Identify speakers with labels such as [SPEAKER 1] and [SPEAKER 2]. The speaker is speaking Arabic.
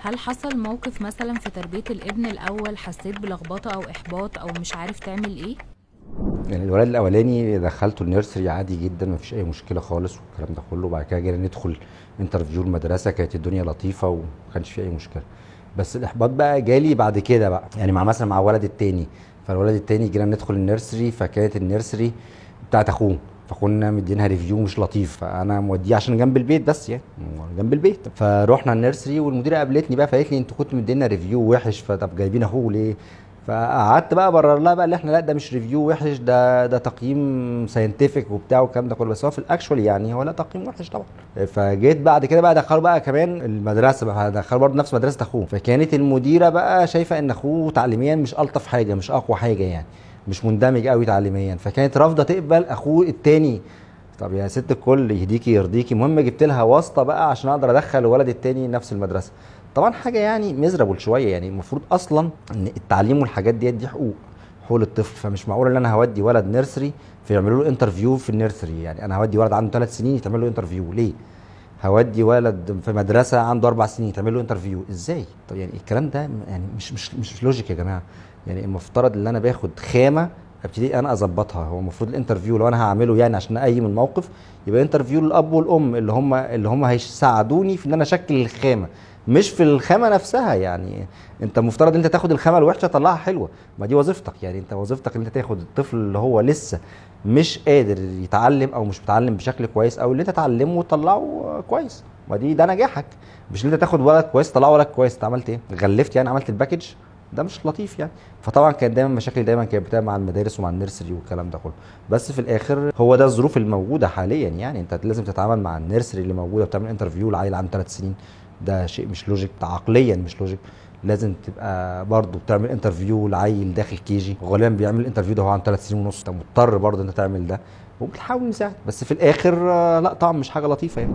[SPEAKER 1] هل حصل موقف مثلا في تربية الابن الأول حسيت بلخبطة أو إحباط أو مش عارف تعمل إيه؟
[SPEAKER 2] يعني الولد الاولاني دخلته النيرسري عادي جدا، مفيش اي مشكله خالص والكلام ده كله. وبعد كده جينا ندخل انترفيو المدرسه، كانت الدنيا لطيفه وما كانش في اي مشكله. بس الاحباط بقى جالي بعد كده بقى، يعني مع الولد التاني. فالولد التاني جينا ندخل النيرسري، فكانت النيرسري بتاعت اخوه، فكنا مدينها ريفيو مش لطيف، فانا موديه عشان جنب البيت بس، يعني جنب البيت. فروحنا النيرسري والمديره قابلتني بقى، فقالت لي انتوا كنتوا مدينا ريفيو وحش، فطب جايبين اخوه ليه؟ فقعدت بقى ابرر لها بقى اللي احنا لا ده مش ريفيو وحش، ده تقييم ساينتفك وبتاع والكلام ده كله، بس هو في الاكشوال يعني هو لا تقييم وحش طبعا. فجيت بعد كده بقى دخلوا بقى كمان المدرسه، بقى دخلوا برضه نفس مدرسه اخوه، فكانت المديره بقى شايفه ان اخوه تعليميا مش الطف حاجه، مش اقوى حاجه يعني، مش مندمج قوي تعليميا، فكانت رافضه تقبل اخوه التاني. طب يا ست الكل يهديكي يرضيكي، المهم جبت لها واسطه بقى عشان اقدر ادخل الولد التاني نفس المدرسه. طبعا حاجه يعني ميزرابل شويه، يعني المفروض اصلا ان التعليم والحاجات دي حقوق الطفل، فمش معقول ان انا هودي ولد نيرسري فيعملوا له انترفيو في النيرسري. يعني انا هودي ولد عنده 3 سنين يتعمل له انترفيو ليه؟ هودي ولد في مدرسه عنده 4 سنين يتعمل له انترفيو ازاي؟ طب يعني الكلام ده يعني مش لوجيك يا جماعه. يعني المفترض ان انا باخد خامه ابتدي انا اظبطها. هو المفروض الانترفيو لو انا هعمله يعني عشان اقيم الموقف، يبقى انترفيو للاب والام اللي هم هيساعدوني في ان انا اشكل الخامه، مش في الخامه نفسها. يعني انت مفترض انت تاخد الخامه الوحشه تطلعها حلوه، ما دي وظيفتك. يعني انت وظيفتك ان انت تاخد الطفل اللي هو لسه مش قادر يتعلم او مش متعلم بشكل كويس، او اللي انت تعلمه وتطلعه كويس، ده نجاحك. مش اللي انت تاخد ولد كويس تطلعه ولد كويس. انت عملت ايه؟ غلفت يعني، عملت الباكج ده مش لطيف يعني. فطبعا كانت دايما مشاكل دايما كانت بتبقى مع المدارس ومع النيرسري والكلام ده كله. بس في الاخر هو ده الظروف الموجوده حاليا، يعني انت لازم تتعامل مع النيرسري اللي موجوده، بتعمل انترفيو لعيل عنده 3 سنين، ده شيء مش لوجيك عقليا، مش لوجيك. لازم تبقى برضه بتعمل انترفيو لعيل داخل كيجي، غالبا بيعمل الانترفيو ده هو عنده 3 سنين ونص، انت مضطر برضه انت تعمل ده وبتحاول نساعد. بس في الاخر لا طبعا مش حاجه لطيفه يعني.